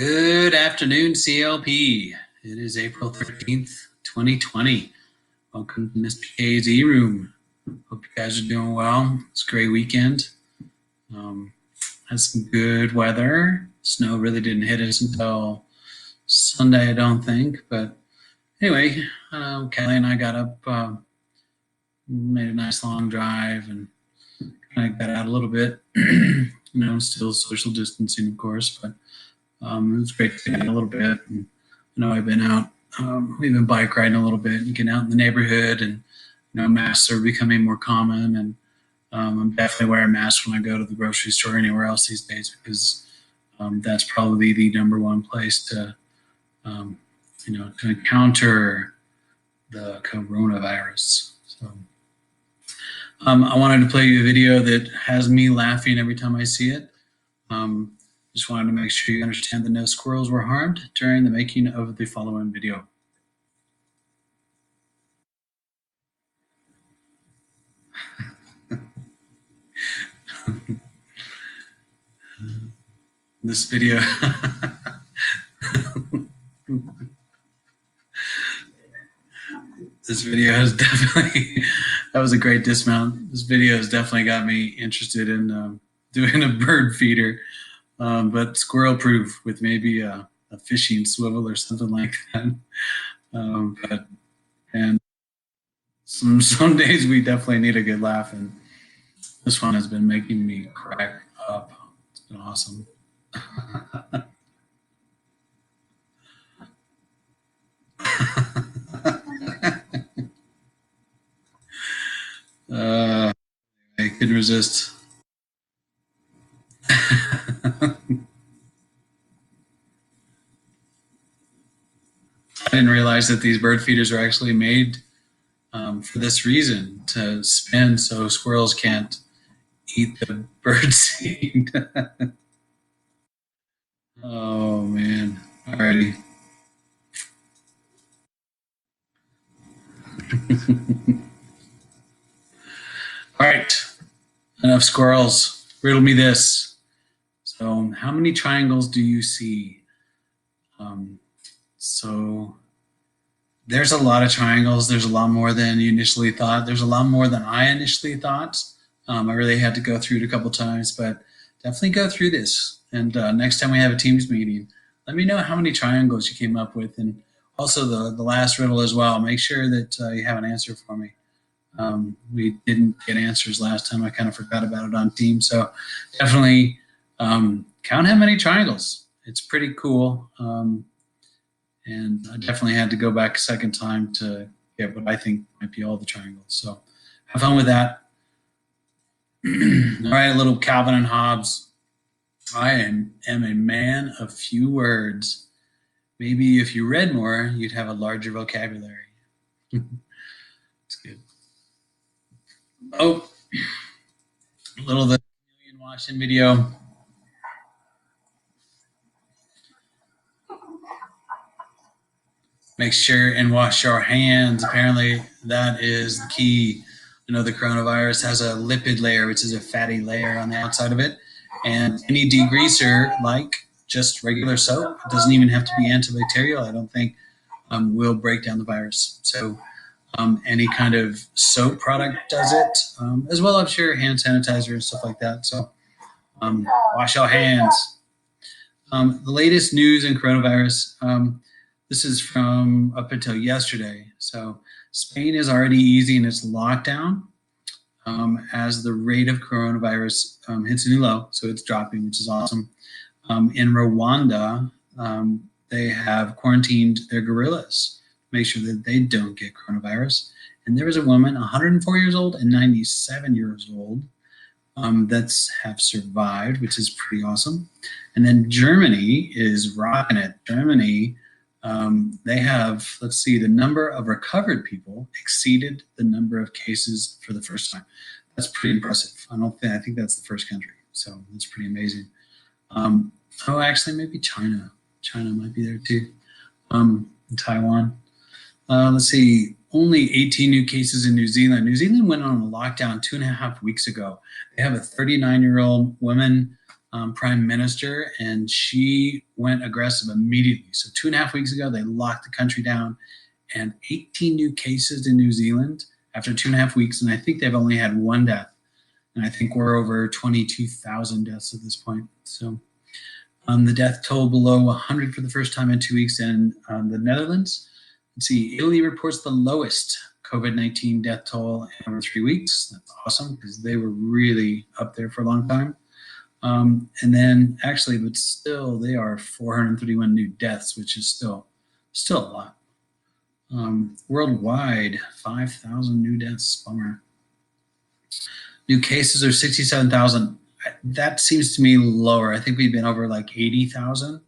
Good afternoon, CLP. It is April 13th, 2020. Welcome to Mr. K's E-Room. Hope you guys are doing well. It's a great weekend. Had some good weather. Snow really didn't hit us until Sunday, I don't think. But anyway, Kelly and I got up, made a nice long drive, and kind of got out a little bit. Still social distancing, of course, but it was great to get out a little bit. And, I've been out, we've been bike riding a little bit and getting out in the neighborhood, and, masks are becoming more common. And I'm definitely wearing a mask when I go to the grocery store or anywhere else these days, because that's probably the number one place to encounter the coronavirus. So I wanted to play you a video that has me laughing every time I see it. Just wanted to make sure you understand that no squirrels were harmed during the making of the following video. This video this video has definitely, that was a great dismount. This video has definitely got me interested in doing a bird feeder, but squirrel proof, with maybe a fishing swivel or something like that. And some days we definitely need a good laugh, and this one has been making me crack up. It's been awesome. I couldn't resist. I didn't realize that these bird feeders are actually made for this reason, to spin so squirrels can't eat the bird seed. Oh man, alrighty. All right, enough squirrels. Riddle me this. So how many triangles do you see? So there's a lot of triangles. There's a lot more than you initially thought. There's a lot more than I initially thought. I really had to go through it a couple times, but definitely go through this. And next time we have a Teams meeting, let me know how many triangles you came up with, and also the last riddle as well. Make sure that you have an answer for me. We didn't get answers last time. I kind of forgot about it on Teams. So definitely count how many triangles. It's pretty cool. And I definitely had to go back a second time to get what I think might be all the triangles. So have fun with that. All right, a little Calvin and Hobbes. I am a man of few words. Maybe if you read more, you'd have a larger vocabulary. It's good. Oh, a little of the million watching video. Make sure and wash your hands. Apparently that is the key. The coronavirus has a lipid layer, which is a fatty layer on the outside of it. And any degreaser, like just regular soap, it doesn't even have to be antibacterial, I don't think, will break down the virus. So any kind of soap product does it, as well, I'm sure, hand sanitizer and stuff like that. So wash your hands. The latest news in coronavirus, this is from up until yesterday. So Spain is already easing its lockdown as the rate of coronavirus hits a new low. So it's dropping, which is awesome. In Rwanda, they have quarantined their gorillas to make sure that they don't get coronavirus. And there was a woman, 104 years old and 97 years old, that have survived, which is pretty awesome. And then Germany is rocking it. Germany, they have, let's see, the number of recovered people exceeded the number of cases for the first time. That's pretty impressive. I think that's the first country. So that's pretty amazing. Oh, actually, maybe China. China might be there too. Taiwan. Let's see, only 18 new cases in New Zealand. New Zealand went on a lockdown 2.5 weeks ago. They have a 39-year-old woman prime minister, and she went aggressive immediately. So 2.5 weeks ago, they locked the country down, and 18 new cases in New Zealand after 2.5 weeks, and I think they've only had one death. And I think we're over 22,000 deaths at this point. So the death toll below 100 for the first time in 2 weeks in the Netherlands. Let's see, Italy reports the lowest COVID-19 death toll in over 3 weeks. That's awesome because they were really up there for a long time. And then actually, but still, they are 431 new deaths, which is still a lot. Worldwide, 5,000 new deaths. Bummer. New cases are 67,000. That seems to me lower. I think we've been over like 80,000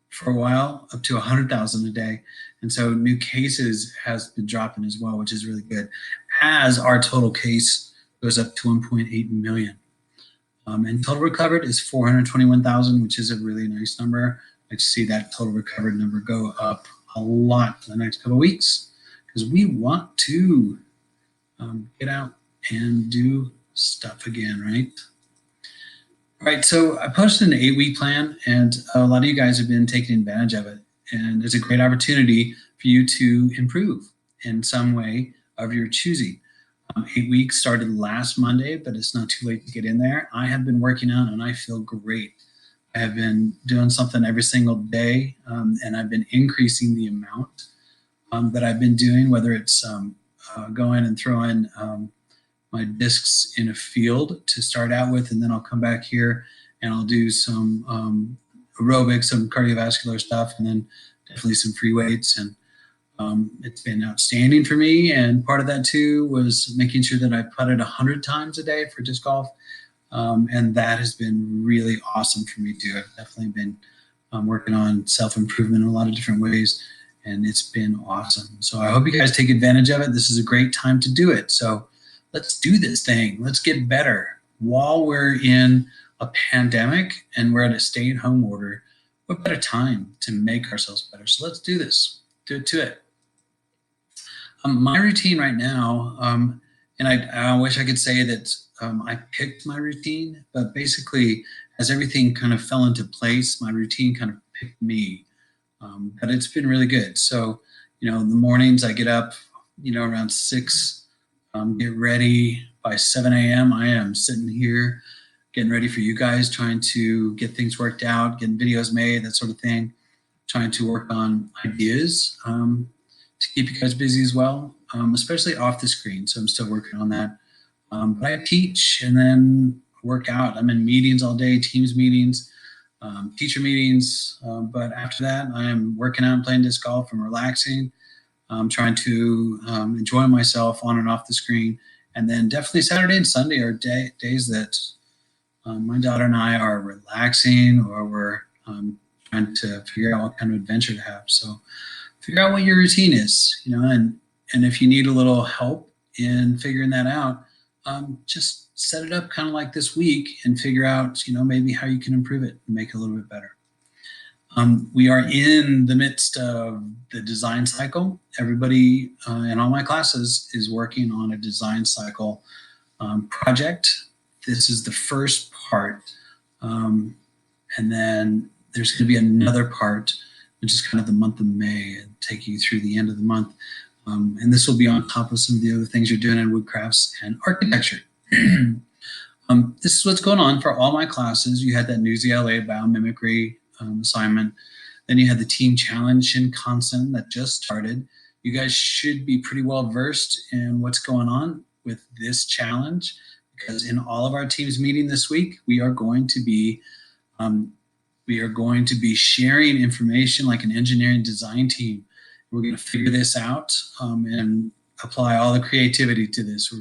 for a while, up to 100,000 a day. And so new cases has been dropping as well, which is really good, as our total case goes up to 1.8 million. And total recovered is 421,000, which is a really nice number. I'd like to see that total recovered number go up a lot in the next couple of weeks because we want to get out and do stuff again, right? All right, so I posted an 8-week plan, and a lot of you guys have been taking advantage of it. And it's a great opportunity for you to improve in some way of your choosing. 8 weeks started last Monday, but it's not too late to get in there. I have been working out and I feel great. I have been doing something every single day, and I've been increasing the amount that I've been doing, whether it's going and throwing my discs in a field to start out with, and then I'll come back here and I'll do some aerobics, some cardiovascular stuff, and then definitely some free weights. And it's been outstanding for me. And part of that too was making sure that I putted 100 times a day for disc golf. And that has been really awesome for me too. I've definitely been working on self-improvement in a lot of different ways, and it's been awesome. So I hope you guys take advantage of it. This is a great time to do it. So let's do this thing. Let's get better. While we're in a pandemic and we're at a stay-at-home order, what better time to make ourselves better? So let's do this. Do it to it. My routine right now, and I wish I could say that I picked my routine, but basically as everything kind of fell into place, my routine kind of picked me. But it's been really good. So, in the mornings I get up, around 6, get ready. By 7 a.m. I am sitting here getting ready for you guys, trying to get things worked out, getting videos made, that sort of thing, trying to work on ideas to keep you guys busy as well, especially off the screen. So I'm still working on that. But I teach and then work out. I'm in meetings all day, Teams meetings, teacher meetings. But after that, I am working out and playing disc golf and relaxing. I'm trying to enjoy myself on and off the screen. And then definitely Saturday and Sunday are days that my daughter and I are relaxing, or we're trying to figure out what kind of adventure to have. So figure out what your routine is, and if you need a little help in figuring that out, just set it up kind of like this week and figure out, maybe how you can improve it and make it a little bit better. We are in the midst of the design cycle. Everybody in all my classes is working on a design cycle project. This is the first part. And then there's going to be another part, which is kind of the month of May, and take you through the end of the month. And this will be on top of some of the other things you're doing in woodcrafts and architecture. This is what's going on for all my classes. You had that Newsy LA biomimicry assignment. Then you had the team challenge in Constant that just started. You guys should be pretty well versed in what's going on with this challenge, because in all of our teams meeting this week, we are going to be sharing information like an engineering design team. We're going to figure this out and apply all the creativity to this.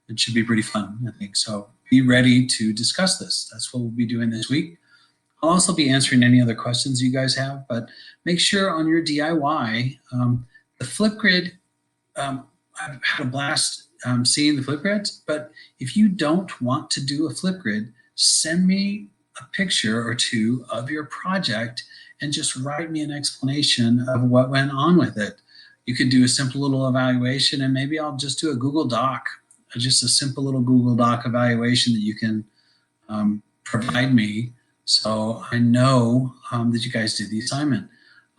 It should be pretty fun, I think. So be ready to discuss this. That's what we'll be doing this week. I'll also be answering any other questions you guys have, but make sure on your DIY, the Flipgrid, I've had a blast seeing the Flipgrids, but if you don't want to do a Flipgrid, send me a picture or two of your project and just write me an explanation of what went on with it. You could do a simple little evaluation, and maybe I'll just do a Google Doc, just a simple little Google Doc evaluation that you can provide me so I know that you guys did the assignment.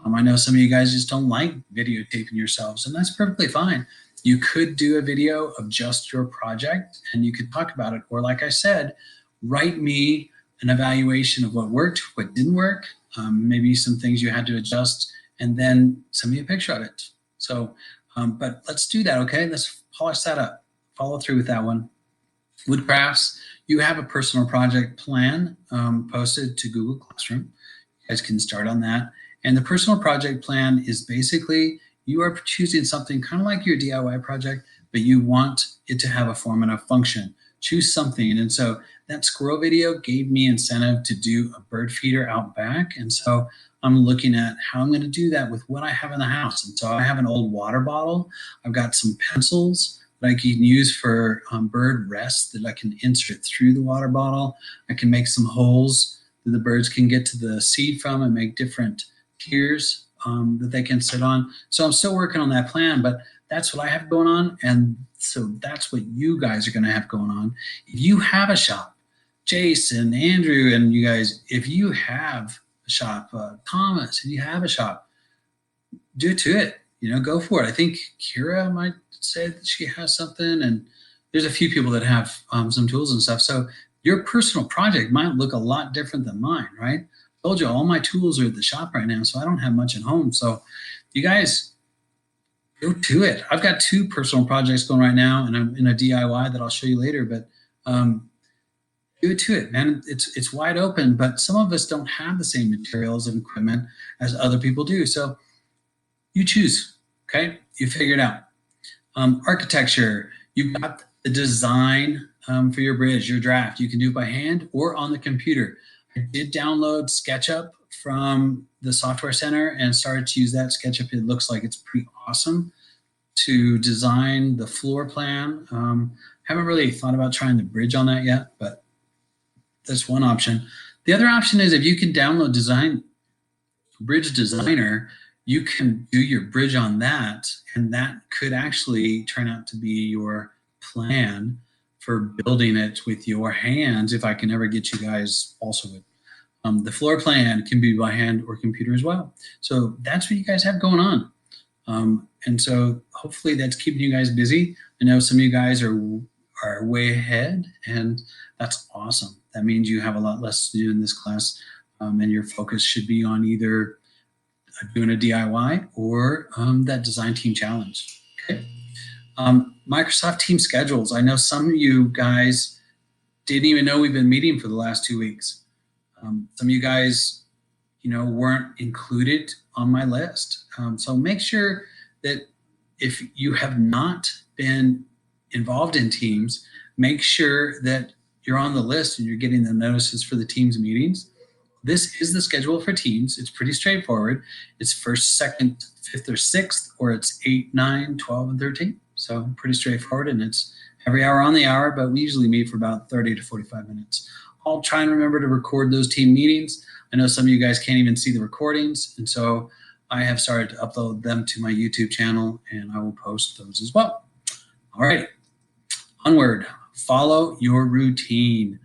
I know some of you guys just don't like videotaping yourselves, and that's perfectly fine. You could do a video of just your project and you could talk about it. Or like I said, write me an evaluation of what worked, what didn't work, maybe some things you had to adjust, and then send me a picture of it. So, but let's do that, okay? Let's polish that up. Follow through with that one. Woodcrafts, you have a personal project plan posted to Google Classroom. You guys can start on that. And the personal project plan is basically you are choosing something kind of like your DIY project, but you want it to have a form and a function. Choose something. And so that squirrel video gave me incentive to do a bird feeder out back. And so I'm looking at how I'm going to do that with what I have in the house. And so I have an old water bottle. I've got some pencils that I can use for bird rest that I can insert through the water bottle. I can make some holes that the birds can get to the seed from and make different tiers that they can sit on. So I'm still working on that plan, but that's what I have going on. And so that's what you guys are going to have going on. If you have a shop, Jason, Andrew, and you guys, if you have a shop, Thomas, if you have a shop, do it to it. You know, go for it. I think Kira might say that she has something, and there's a few people that have some tools and stuff. So your personal project might look a lot different than mine, right? I told you all my tools are at the shop right now, so I don't have much at home. So you guys go to it. I've got 2 personal projects going right now, and I'm in a DIY that I'll show you later, but do it to it, man. It's wide open, but some of us don't have the same materials and equipment as other people do. So you choose, okay? You figure it out. Architecture, you've got the design for your bridge, your draft. You can do it by hand or on the computer. I did download SketchUp from the Software Center and started to use that. SketchUp, it looks like it's pretty awesome to design the floor plan. Haven't really thought about trying the bridge on that yet, but that's one option. The other option is if you can download Bridge Designer, you can do your bridge on that, and that could actually turn out to be your plan for building it with your hands if I can ever get you guys also with. The floor plan can be by hand or computer as well. So that's what you guys have going on. And so hopefully that's keeping you guys busy. I know some of you guys are way ahead, and that's awesome. That means you have a lot less to do in this class, and your focus should be on either doing a DIY or that design team challenge. Okay. Microsoft Team schedules. I know some of you guys didn't even know we've been meeting for the last 2 weeks. Some of you guys, weren't included on my list. So make sure that if you have not been involved in Teams, make sure that you're on the list and you're getting the notices for the Teams meetings. This is the schedule for Teams. It's pretty straightforward. It's 1st, 2nd, 5th, or 6th, or it's 8, 9, 12, and 13. So pretty straightforward, and it's every hour on the hour, but we usually meet for about 30 to 45 minutes. I'll try and remember to record those team meetings. I know some of you guys can't even see the recordings, and so I have started to upload them to my YouTube channel, and I will post those as well. All right, onward. Follow your routine.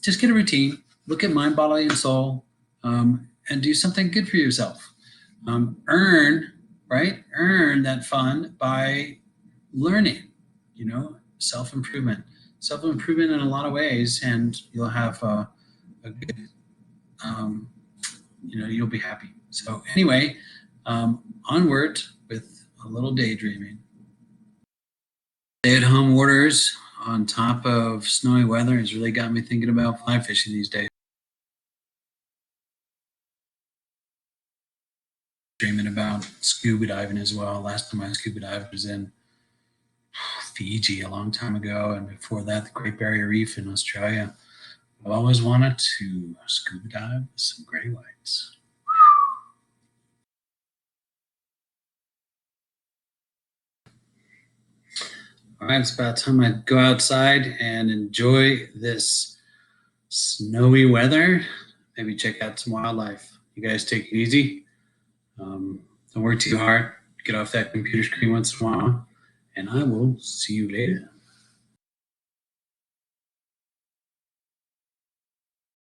Just get a routine. Look at mind, body, and soul, and do something good for yourself. Earn that fun by learning, self-improvement. Self-improvement in a lot of ways, and you'll have a good, you'll be happy. So anyway, onward with a little daydreaming. Stay-at-home orders on top of snowy weather has really got me thinking about fly fishing these days. Dreaming about scuba diving as well. Last time I scuba dived was in Fiji a long time ago, and before that, the Great Barrier Reef in Australia. I've always wanted to scuba dive with some gray whites. All right, it's about time I go outside and enjoy this snowy weather. Maybe check out some wildlife. You guys take it easy. Don't work too hard. Get off that computer screen once in a while, and I will see you later.